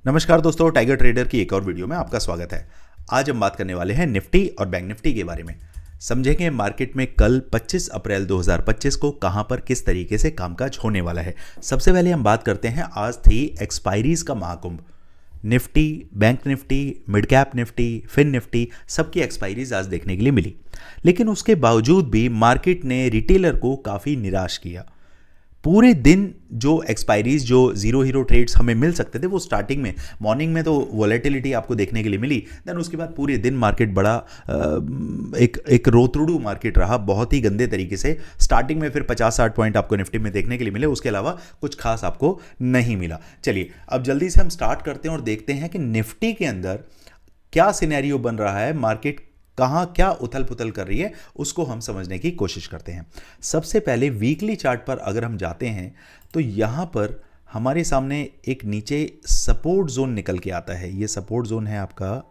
नमस्कार दोस्तों, tiger trader की एक और वीडियो में आपका स्वागत है। आज हम बात करने वाले हैं निफ्टी और बैंक निफ्टी के बारे में। समझेंगे मार्केट में कल 25 अप्रैल 2025 को कहां पर किस तरीके से कामकाज होने वाला है। सबसे पहले हम बात करते हैं, आज थी एक्सपायरीज का महाकुंभ। Nifty, bank Nifty, mid cap Nifty, fin Nifty, सबकी एक्सपायरीज आज देखने के लिए मिली। लेकिन उसके बावजूद भी मार्केट ने रिटेलर को काफ़ी निराश किया। पूरे दिन जो एक्सपायरीज, जो जीरो हीरो ट्रेड्स हमें मिल सकते थे, वो स्टार्टिंग में मॉर्निंग में तो वॉलेटिलिटी आपको देखने के लिए मिली। देन उसके बाद पूरे दिन मार्केट बड़ा एक रोतरुडू मार्केट रहा, बहुत ही गंदे तरीके से। स्टार्टिंग में फिर 50-60 पॉइंट आपको निफ्टी में देखने के लिए मिले, उसके अलावा कुछ खास आपको नहीं मिला। चलिए अब जल्दी से हम स्टार्ट करते हैं और देखते हैं कि निफ्टी के अंदर क्या सिनेरियो बन रहा है, मार्केट कहां क्या उथल पुथल कर रही है, उसको हम समझने की कोशिश करते हैं। सबसे पहले वीकली चार्ट पर अगर हम जाते हैं तो यहां पर हमारे सामने एक नीचे सपोर्ट जोन निकल के आता है। ये सपोर्ट जोन है आपका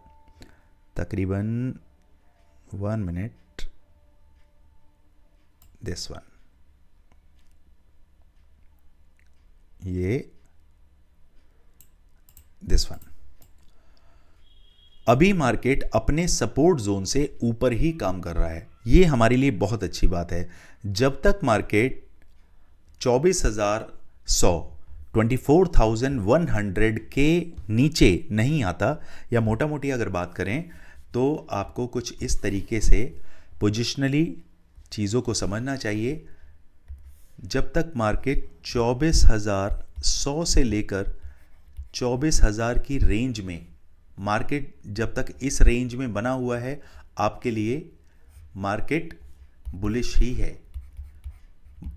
तकरीबन 1 मिनट, दिस वन, ये दिस वन। अभी मार्केट अपने सपोर्ट जोन से ऊपर ही काम कर रहा है, ये हमारे लिए बहुत अच्छी बात है। जब तक मार्केट 24,100 24,100 के नीचे नहीं आता, या मोटा मोटी अगर बात करें तो आपको कुछ इस तरीके से पोजिशनली चीज़ों को समझना चाहिए। जब तक मार्केट 24,100 से लेकर 24,000 की रेंज में, मार्केट जब तक इस रेंज में बना हुआ है, आपके लिए मार्केट बुलिश ही है।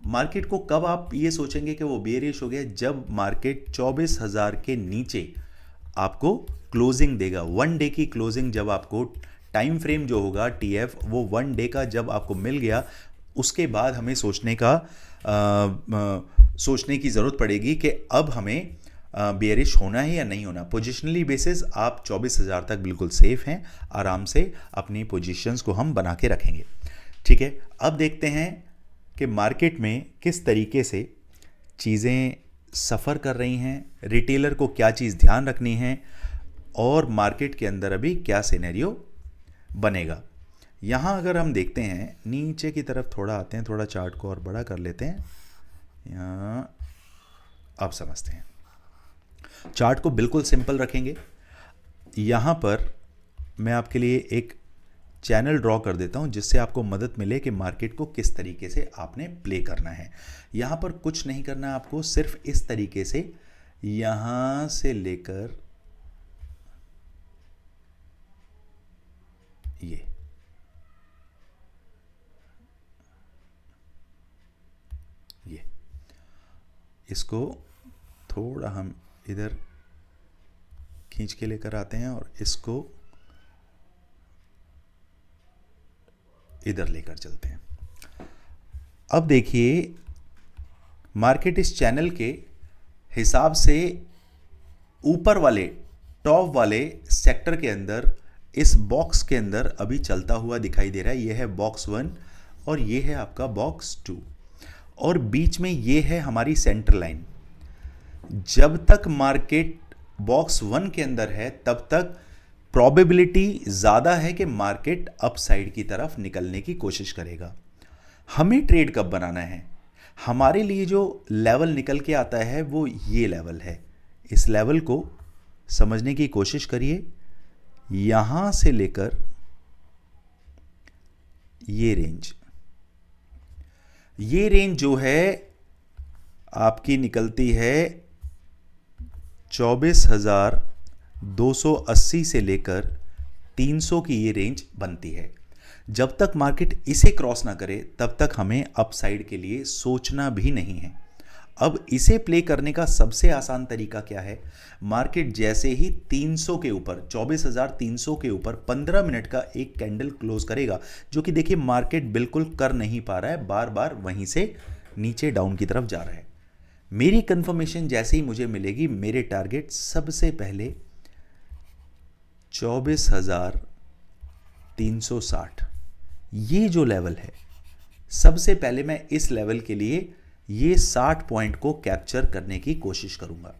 मार्केट को कब आप ये सोचेंगे कि वो बेयरिश हो गया, जब मार्केट 24,000 के नीचे आपको क्लोजिंग देगा। 1 डे की क्लोजिंग जब आपको, टाइम फ्रेम जो होगा टीएफ, वो 1 डे का जब आपको मिल गया, उसके बाद हमें सोचने की ज़रूरत पड़ेगी कि अब हमें बेयरिश होना है या नहीं होना। पोजिशनली बेसिस आप 24,000 तक बिल्कुल सेफ हैं, आराम से अपनी पोजीशंस को हम बना के रखेंगे। ठीक है, अब देखते हैं कि मार्केट में किस तरीके से चीज़ें सफ़र कर रही हैं, रिटेलर को क्या चीज़ ध्यान रखनी है, और मार्केट के अंदर अभी क्या सिनेरियो बनेगा। यहाँ अगर हम देखते हैं, नीचे की तरफ थोड़ा आते हैं, थोड़ा चार्ट को और बड़ा कर लेते हैं, यहाँ आप समझते हैं। चार्ट को बिल्कुल सिंपल रखेंगे। यहाँ पर मैं आपके लिए एक चैनल ड्रॉ कर देता हूँ, जिससे आपको मदद मिले कि मार्केट को किस तरीके से आपने प्ले करना है। यहाँ पर कुछ नहीं करना है आपको, सिर्फ इस तरीके से यहाँ से लेकर ये, इसको थोड़ा हम इधर खींच के लेकर आते हैं और इसको इधर लेकर चलते हैं। अब देखिए, मार्केट इस चैनल के हिसाब से ऊपर वाले, टॉप वाले सेक्टर के अंदर, इस बॉक्स के अंदर अभी चलता हुआ दिखाई दे रहा है। ये है बॉक्स 1 और ये है आपका बॉक्स 2, और बीच में ये है हमारी सेंटर लाइन। जब तक मार्केट बॉक्स 1 के अंदर है, तब तक प्रोबेबिलिटी ज़्यादा है कि मार्केट अपसाइड की तरफ निकलने की कोशिश करेगा। हमें ट्रेड कब बनाना है, हमारे लिए जो लेवल निकल के आता है वो ये लेवल है। इस लेवल को समझने की कोशिश करिए। यहाँ से लेकर ये रेंज जो है आपकी निकलती है 24,280 से लेकर 300 की ये रेंज बनती है। जब तक मार्केट इसे क्रॉस ना करे, तब तक हमें अपसाइड के लिए सोचना भी नहीं है। अब इसे प्ले करने का सबसे आसान तरीका क्या है, मार्केट जैसे ही 300 के ऊपर, 24,300 के ऊपर 15 मिनट का एक कैंडल क्लोज करेगा, जो कि देखिए मार्केट बिल्कुल कर नहीं पा रहा है, बार बार वहीं से नीचे डाउन की तरफ जा रहा है। मेरी कंफर्मेशन जैसे ही मुझे मिलेगी, मेरे टारगेट सबसे पहले 24,360, ये जो लेवल है, सबसे पहले मैं इस लेवल के लिए ये 60 पॉइंट को कैप्चर करने की कोशिश करूंगा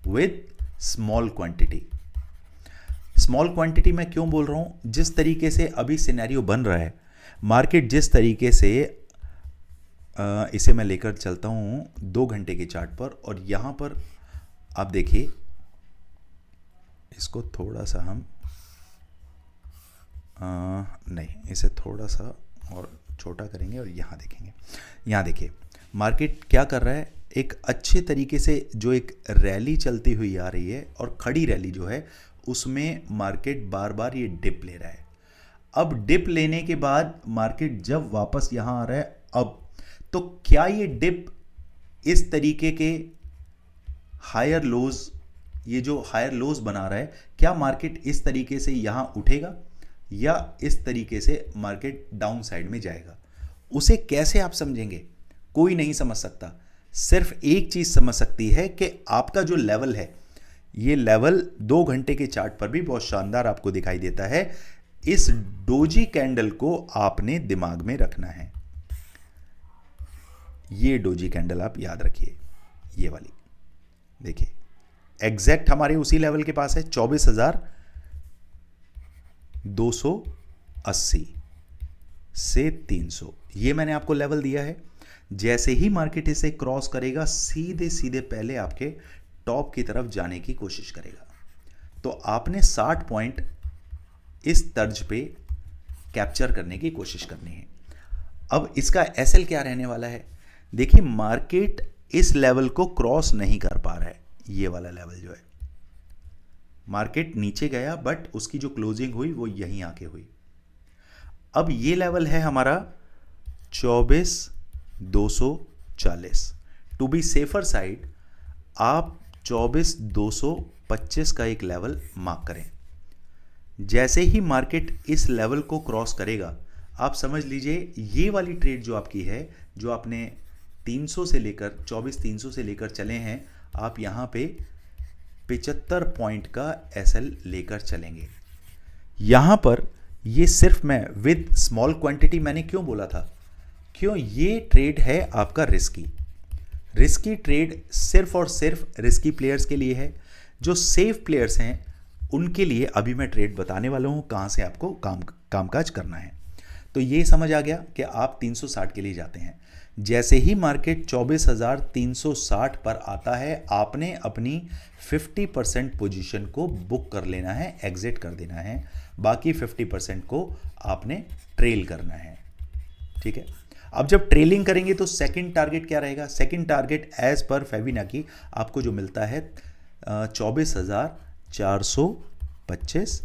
with small quantity. Small quantity मैं क्यों बोल रहा हूँ, जिस तरीके से अभी सिनेरियो बन रहा है, मार्केट जिस तरीके से इसे मैं लेकर चलता हूँ 2 घंटे के चार्ट पर, और यहाँ पर आप देखिए, इसको थोड़ा सा हम नहीं, इसे थोड़ा सा और छोटा करेंगे और यहाँ देखेंगे। यहाँ देखिए मार्केट क्या कर रहा है, एक अच्छे तरीके से जो एक रैली चलती हुई आ रही है, और खड़ी रैली जो है उसमें मार्केट बार बार ये डिप ले रहा है। अब डिप लेने के बाद मार्केट जब वापस यहाँ आ रहा है, अब तो क्या ये डिप इस तरीके के हायर लोज, ये जो हायर लोज बना रहा है, क्या मार्केट इस तरीके से यहां उठेगा या इस तरीके से मार्केट डाउन साइड में जाएगा? उसे कैसे आप समझेंगे? कोई नहीं समझ सकता। सिर्फ एक चीज समझ सकती है कि आपका जो लेवल है, ये लेवल 2 घंटे के चार्ट पर भी बहुत शानदार आपको दिखाई देता है। इस डोजी कैंडल को आपने दिमाग में रखना है। ये डोजी कैंडल आप याद रखिए, ये वाली देखिए, एग्जैक्ट हमारे उसी लेवल के पास है 24,280 से 300। ये मैंने आपको लेवल दिया है। जैसे ही मार्केट इसे क्रॉस करेगा, सीधे सीधे पहले आपके टॉप की तरफ जाने की कोशिश करेगा। तो आपने 60 पॉइंट इस तर्ज पे कैप्चर करने की कोशिश करनी है। अब इसका एसएल क्या रहने वाला है? देखिए मार्केट इस लेवल को क्रॉस नहीं कर पा रहा है। ये वाला लेवल जो है, मार्केट नीचे गया बट उसकी जो क्लोजिंग हुई वो यहीं आके हुई। अब ये लेवल है हमारा 24,240। टू बी सेफर साइड आप 24,225 का एक लेवल मार्क करें। जैसे ही मार्केट इस लेवल को क्रॉस करेगा, आप समझ लीजिए ये वाली ट्रेड जो आपकी है, जो आपने 300 से लेकर 24,300 से लेकर चले हैं, आप यहाँ पे 75 पॉइंट का एसएल लेकर चलेंगे। यहाँ पर ये सिर्फ मैं विद स्मॉल क्वांटिटी मैंने क्यों बोला था? क्यों? ये ट्रेड है आपका रिस्की ट्रेड सिर्फ और सिर्फ रिस्की प्लेयर्स के लिए है। जो सेफ प्लेयर्स हैं उनके लिए अभी मैं ट्रेड बताने वाला हूँ, कहाँ से आपको कामकाज करना है। तो ये समझ आ गया कि आप 360 के लिए जाते हैं। जैसे ही मार्केट 24,360 पर आता है, आपने अपनी 50% पोजीशन को बुक कर लेना है, एग्जिट कर देना है। बाकी 50% को आपने ट्रेल करना है। ठीक है, अब जब ट्रेलिंग करेंगे तो सेकंड टारगेट क्या रहेगा? सेकंड टारगेट एज पर फेबिनाकी आपको जो मिलता है 24,425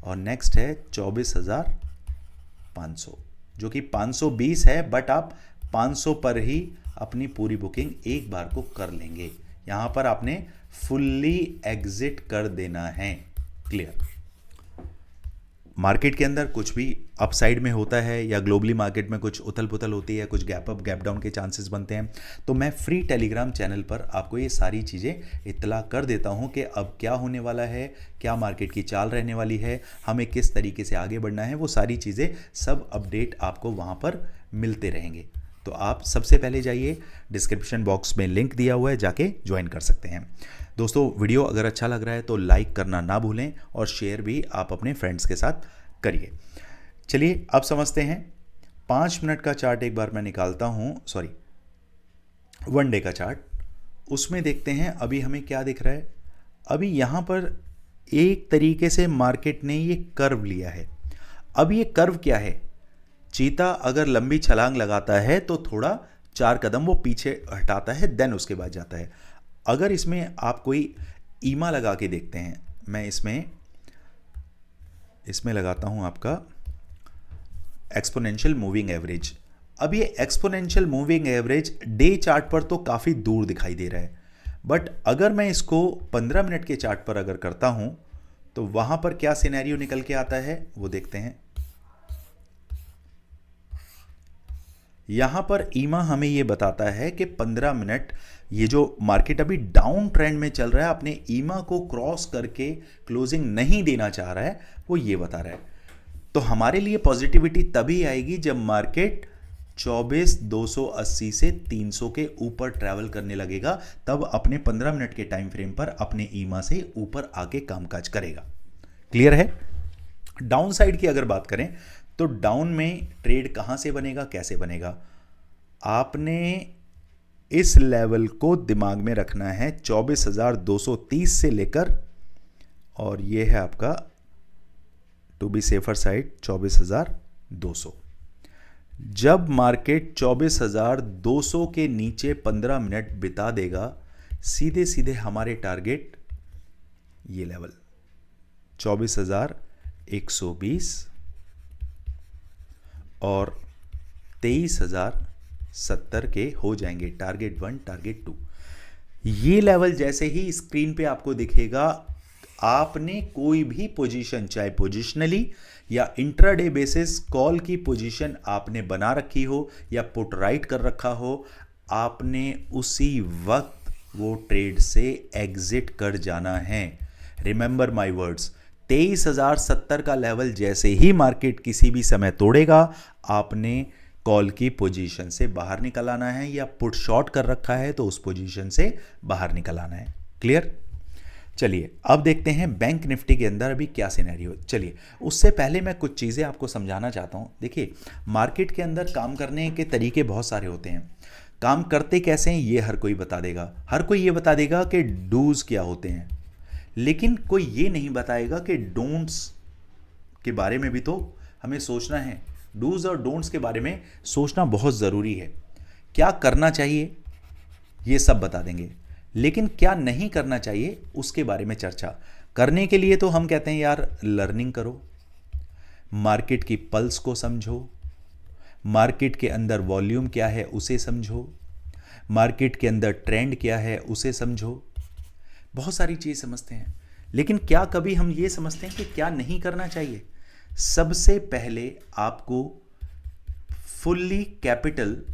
और नेक्स्ट है 24,500, जो कि 520 है, बट आप 500 पर ही अपनी पूरी बुकिंग एक बार को कर लेंगे। यहां पर आपने फुल्ली एग्जिट कर देना है। क्लियर? मार्केट के अंदर कुछ भी अपसाइड में होता है या ग्लोबली मार्केट में कुछ उथल पुथल होती है, कुछ गैप अप गैप डाउन के चांसेस बनते हैं, तो मैं फ्री टेलीग्राम चैनल पर आपको ये सारी चीज़ें इत्तला कर देता हूं कि अब क्या होने वाला है, क्या मार्केट की चाल रहने वाली है, हमें किस तरीके से आगे बढ़ना है। वो सारी चीज़ें सब अपडेट आपको वहाँ पर मिलते रहेंगे। तो आप सबसे पहले जाइए, डिस्क्रिप्शन बॉक्स में लिंक दिया हुआ है, जाके ज्वाइन कर सकते हैं। दोस्तों वीडियो अगर अच्छा लग रहा है तो लाइक करना ना भूलें और शेयर भी आप अपने फ्रेंड्स के साथ करिए। चलिए अब समझते हैं 5 मिनट का चार्ट एक बार मैं निकालता हूं, सॉरी 1 डे का चार्ट। उसमें देखते हैं अभी हमें क्या दिख रहा है। अभी यहाँ पर एक तरीके से मार्केट ने ये कर्व लिया है। अब ये कर्व क्या है? चीता अगर लंबी छलांग लगाता है तो थोड़ा 4 कदम वो पीछे हटाता है, देन उसके बाद जाता है। अगर इसमें आप कोई ईमा लगा के देखते हैं, मैं इसमें लगाता हूं आपका एक्सपोनेंशियल मूविंग एवरेज। अब ये exponential moving average day chart पर तो काफ़ी दूर दिखाई दे रहा है, बट अगर मैं इसको 15 मिनट के चार्ट पर अगर करता हूं तो वहां पर क्या सिनेरियो निकल के आता है वो देखते हैं। यहां पर ईमा हमें ये बताता है कि 15 मिनट, ये जो मार्केट अभी डाउन ट्रेंड में चल रहा है, अपने ईमा को क्रॉस करके क्लोजिंग नहीं देना चाह रहा है, वो ये बता रहा है। तो हमारे लिए पॉजिटिविटी तभी आएगी जब मार्केट 24,280 से 300 के ऊपर ट्रैवल करने लगेगा, तब अपने 15 मिनट के टाइम फ्रेम पर अपने ईमा से ऊपर आके कामकाज करेगा। क्लियर है? डाउन साइड की अगर बात करें तो डाउन में ट्रेड कहां से बनेगा, कैसे बनेगा? आपने इस लेवल को दिमाग में रखना है, 24,230 से लेकर, और ये है आपका टू बी सेफर साइड 24,200। जब मार्केट 24,200 के नीचे 15 मिनट बिता देगा, सीधे सीधे हमारे टारगेट ये लेवल 24,120 और 23,070 के हो जाएंगे। Target 1, target 2। ये लेवल जैसे ही स्क्रीन पे आपको दिखेगा, आपने कोई भी पोजीशन, चाहे पोजिशनली या इंट्राडे बेसिस कॉल की पोजीशन आपने बना रखी हो या पुट राइट कर रखा हो, आपने उसी वक्त वो ट्रेड से एग्जिट कर जाना है। रिमेंबर माय वर्ड्स, 23,070 का लेवल जैसे ही मार्केट किसी भी समय तोड़ेगा, आपने कॉल की पोजीशन से बाहर निकल आना है, या पुट शॉर्ट कर रखा है तो उस पोजीशन से बाहर निकल आना है। क्लियर? चलिए अब देखते हैं बैंक निफ्टी के अंदर अभी क्या सिनेरियो। चलिए उससे पहले मैं कुछ चीज़ें आपको समझाना चाहता हूँ। देखिए, मार्केट के अंदर काम करने के तरीके बहुत सारे होते हैं। काम करते कैसे हैं ये हर कोई बता देगा, हर कोई ये बता देगा कि डूज क्या होते हैं, लेकिन कोई ये नहीं बताएगा कि डोंट्स के बारे में भी तो हमें सोचना है। डूज और डोंट्स के बारे में सोचना बहुत ज़रूरी है। क्या करना चाहिए ये सब बता देंगे, लेकिन क्या नहीं करना चाहिए उसके बारे में चर्चा करने के लिए तो हम कहते हैं यार लर्निंग करो, मार्केट की पल्स को समझो, मार्केट के अंदर वॉल्यूम क्या है उसे समझो, मार्केट के अंदर ट्रेंड क्या है उसे समझो। बहुत सारी चीज़ समझते हैं, लेकिन क्या कभी हम ये समझते हैं कि क्या नहीं करना चाहिए? सबसे पहले आपको फुल्ली कैपिटल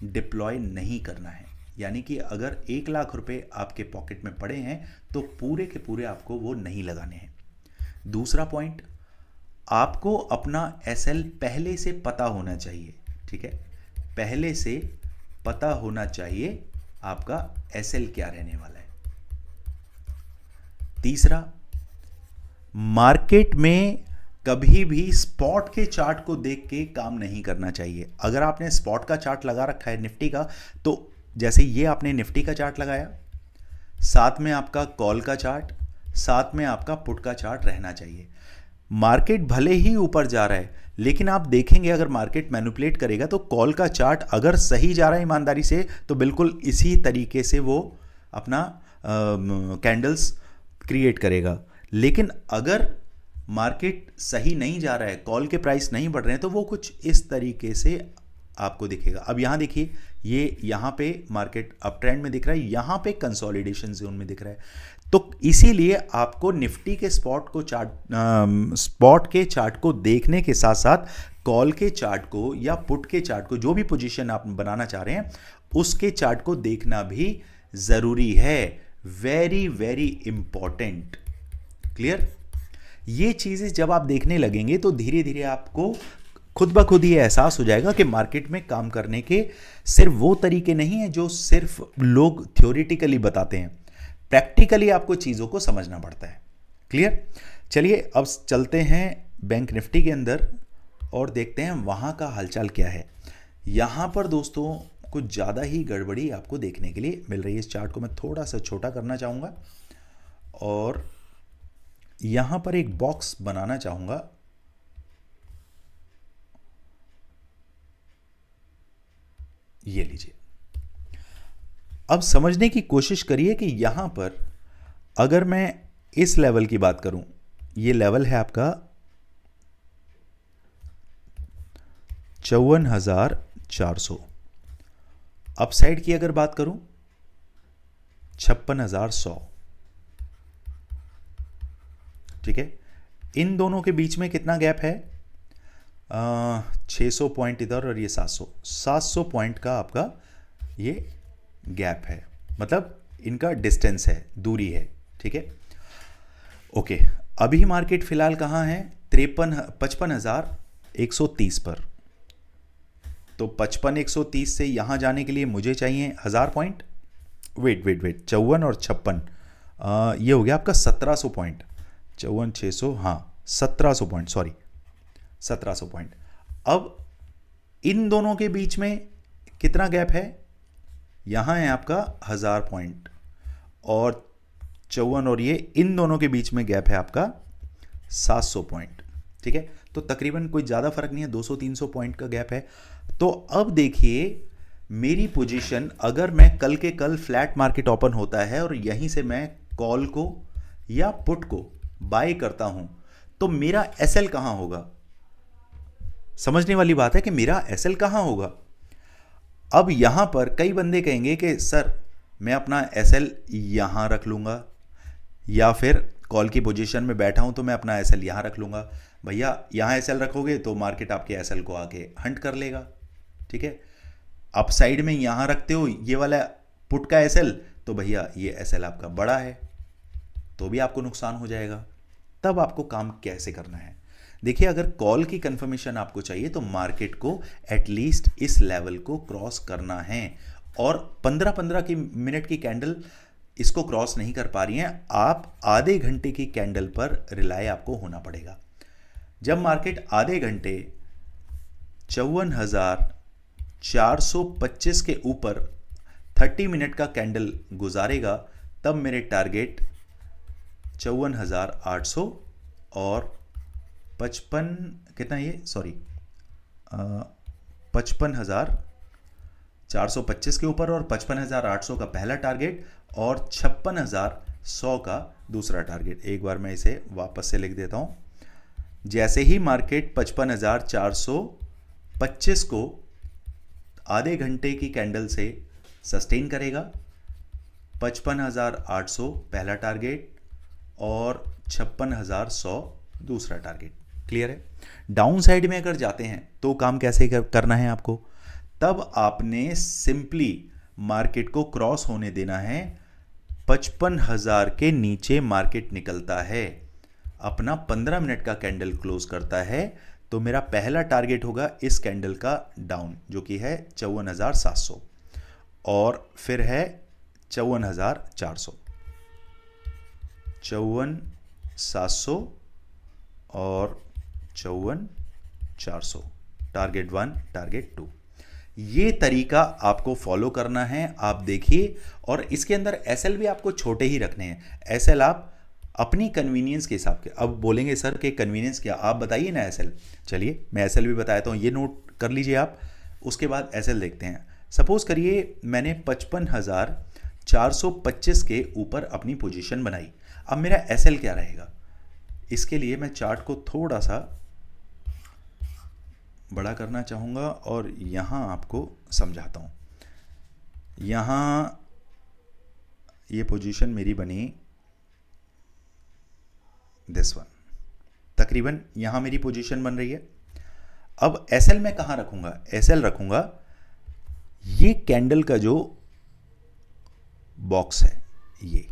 डिप्लॉय नहीं करना है, यानी कि अगर 1 लाख रुपए आपके पॉकेट में पड़े हैं तो पूरे के पूरे आपको वो नहीं लगाने हैं। दूसरा पॉइंट, आपको अपना एसएल पहले से पता होना चाहिए। ठीक है, पहले से पता होना चाहिए आपका एसएल क्या रहने वाला है। तीसरा, मार्केट में कभी भी स्पॉट के चार्ट को देख के काम नहीं करना चाहिए। अगर आपने स्पॉट का चार्ट लगा रखा है निफ्टी का, तो जैसे ये आपने निफ्टी का चार्ट लगाया, साथ में आपका कॉल का चार्ट, साथ में आपका पुट का चार्ट रहना चाहिए। मार्केट भले ही ऊपर जा रहा है, लेकिन आप देखेंगे अगर मार्केट मैनिपुलेट करेगा तो कॉल का चार्ट अगर सही जा रहा है ईमानदारी से, तो बिल्कुल इसी तरीके से वो अपना कैंडल्स क्रिएट करेगा। लेकिन अगर मार्केट सही नहीं जा रहा है, कॉल के प्राइस नहीं बढ़ रहे हैं, तो वो कुछ इस तरीके से आपको दिखेगा। अब यहाँ देखिए, ये यहाँ पे मार्केट अप ट्रेंड में दिख रहा है, यहाँ पे कंसोलिडेशन जोन में दिख रहा है। तो इसीलिए आपको निफ्टी के स्पॉट के चार्ट को देखने के साथ साथ कॉल के चार्ट को या पुट के चार्ट को, जो भी पोजीशन आप बनाना चाह रहे हैं, उसके चार्ट को देखना भी जरूरी है। Very very important. क्लियर? ये चीजें जब आप देखने लगेंगे तो धीरे धीरे आपको खुद ब खुद ये एहसास हो जाएगा कि मार्केट में काम करने के सिर्फ वो तरीके नहीं हैं जो सिर्फ लोग थ्योरेटिकली बताते हैं, प्रैक्टिकली आपको चीज़ों को समझना पड़ता है। क्लियर? चलिए अब चलते हैं बैंक निफ्टी के अंदर और देखते हैं वहाँ का हालचाल क्या है। यहाँ पर दोस्तों कुछ ज़्यादा ही गड़बड़ी आपको देखने के लिए मिल रही है। इस चार्ट को मैं थोड़ा सा छोटा करना चाहूँगा और यहाँ पर एक बॉक्स बनाना चाहूँगा। ये लीजिए। अब समझने की कोशिश करिए कि यहां पर अगर मैं इस लेवल की बात करूं, ये लेवल है आपका 54,400। अपसाइड की अगर बात करूं 56,100। ठीक है, इन दोनों के बीच में कितना गैप है? 600 पॉइंट इधर और ये 700 पॉइंट का आपका ये गैप है, मतलब इनका डिस्टेंस है, दूरी है। ठीक है, ओके। अभी मार्केट फिलहाल कहाँ है? 55,130 पर। तो 55,130 से यहाँ जाने के लिए मुझे चाहिए 1000 पॉइंट। वेट 54 और 56, ये हो गया आपका 1700 पॉइंट। 54,600, हाँ 1700 पॉइंट, सॉरी 1700 पॉइंट। अब इन दोनों के बीच में कितना गैप है? यहाँ है आपका 1000 पॉइंट, और 54 और ये इन दोनों के बीच में गैप है आपका 700 पॉइंट। ठीक है, तो तकरीबन कोई ज़्यादा फर्क नहीं है, 200-300 पॉइंट का गैप है। तो अब देखिए मेरी पोजीशन, अगर मैं कल के कल फ्लैट मार्केट ओपन होता है और यहीं से मैं कॉल को या पुट को बाय करता हूं, तो मेरा एसएल कहां होगा? समझने वाली बात है कि मेरा एसएल कहां होगा। अब यहां पर कई बंदे कहेंगे कि सर मैं अपना एसएल यहां रख लूंगा, या फिर कॉल की पोजीशन में बैठा हूं तो मैं अपना एसएल यहां रख लूंगा। भैया यहां एसएल रखोगे तो मार्केट आपके एसएल को आके हंट कर लेगा। ठीक है, अप साइड में यहां रखते हो ये वाला पुट का एसएल, तो भैया ये एसएल आपका बड़ा है, तो भी आपको नुकसान हो जाएगा। तब आपको काम कैसे करना है? देखिए, अगर कॉल की कंफर्मेशन आपको चाहिए तो मार्केट को एटलीस्ट इस लेवल को क्रॉस करना है, और 15-15 की मिनट की कैंडल इसको क्रॉस नहीं कर पा रही हैं। आप आधे घंटे की कैंडल पर रिलाय आपको होना पड़ेगा। जब मार्केट आधे घंटे 54,425 के ऊपर 30 मिनट का कैंडल गुजारेगा, तब मेरे टारगेट 54,800 और 55,425 के ऊपर, और 55,800 का पहला टारगेट, और 56,100 का दूसरा टारगेट। एक बार मैं इसे वापस से लिख देता हूं। जैसे ही मार्केट 55,425 को आधे घंटे की कैंडल से सस्टेन करेगा, 55,800 पहला टारगेट और 56,100 दूसरा टारगेट। क्लियर है? डाउन साइड में अगर जाते हैं तो काम कैसे करना है आपको? तब आपने सिंपली मार्केट को क्रॉस होने देना है। 55,000 के नीचे मार्केट निकलता है, अपना 15 मिनट का कैंडल क्लोज करता है, तो मेरा पहला टारगेट होगा इस कैंडल का डाउन, जो कि है 54,700, और फिर है 54,400, 54,700 और 54,400, टारगेट 1, टारगेट 2। ये तरीका आपको फॉलो करना है। आप देखिए, और इसके अंदर एसएल भी आपको छोटे ही रखने हैं। एसएल आप अपनी कन्वीनियंस के हिसाब के, अब बोलेंगे सर के कन्वीनियंस क्या, आप बताइए ना एसएल। चलिए मैं एसएल भी बताता हूँ, ये नोट कर लीजिए आप, उसके बाद एसएल देखते हैं। सपोज करिए मैंने 55,425 के ऊपर अपनी पोजीशन बनाई, अब मेरा एसएल क्या रहेगा? इसके लिए मैं चार्ट को थोड़ा सा बड़ा करना चाहूँगा और यहाँ आपको समझाता हूँ। यहाँ ये पोजीशन मेरी बनी दिस वन, तकरीबन यहाँ मेरी पोजीशन बन रही है। अब एसएल मैं कहाँ रखूँगा? एसएल रखूँगा ये कैंडल का जो बॉक्स है ये,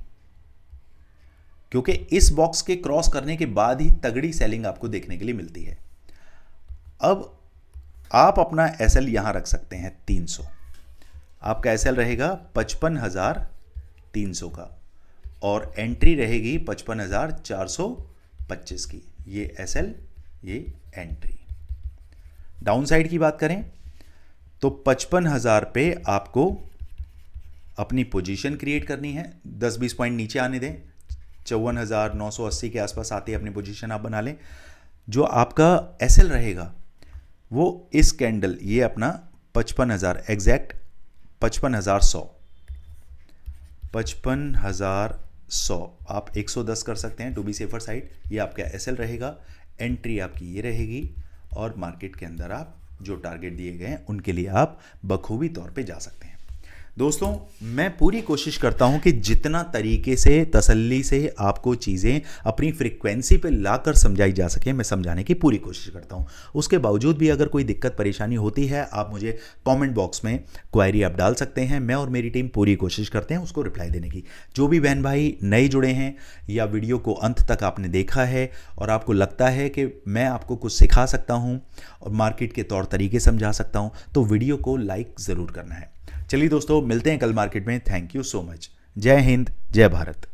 क्योंकि इस बॉक्स के क्रॉस करने के बाद ही तगड़ी सेलिंग आपको देखने के लिए मिलती है। अब आप अपना एसएल यहां रख सकते हैं 300, आपका एसएल रहेगा 55,300 का, और एंट्री रहेगी 55,425 की। ये एसएल, ये एंट्री। डाउन साइड की बात करें तो 55,000 पे आपको अपनी पोजीशन क्रिएट करनी है। 10-20 पॉइंट नीचे आने दें, 54,980 के आसपास आते अपनी पोजीशन आप बना लें। जो आपका एसएल रहेगा वो इस कैंडल, ये अपना 55,000 एग्जैक्ट 55,100, 55,100 आप 110 कर सकते हैं टू बी सेफर साइड। ये आपका एसएल रहेगा, एंट्री आपकी ये रहेगी, और मार्केट के अंदर आप जो टारगेट दिए गए हैं उनके लिए आप बखूबी तौर पे जा सकते हैं। दोस्तों, मैं पूरी कोशिश करता हूं कि जितना तरीके से तसल्ली से आपको चीज़ें अपनी फ्रीक्वेंसी पे लाकर समझाई जा सके, मैं समझाने की पूरी कोशिश करता हूं। उसके बावजूद भी अगर कोई दिक्कत परेशानी होती है, आप मुझे कमेंट बॉक्स में क्वेरी आप डाल सकते हैं। मैं और मेरी टीम पूरी कोशिश करते हैं उसको रिप्लाई देने की। जो भी बहन भाई नए जुड़े हैं या वीडियो को अंत तक आपने देखा है और आपको लगता है कि मैं आपको कुछ सिखा सकता हूँ और मार्केट के तौर तरीके समझा सकता हूँ, तो वीडियो को लाइक ज़रूर करना है। चलिए दोस्तों, मिलते हैं कल मार्केट में। Thank you so much. जय हिंद, जय भारत।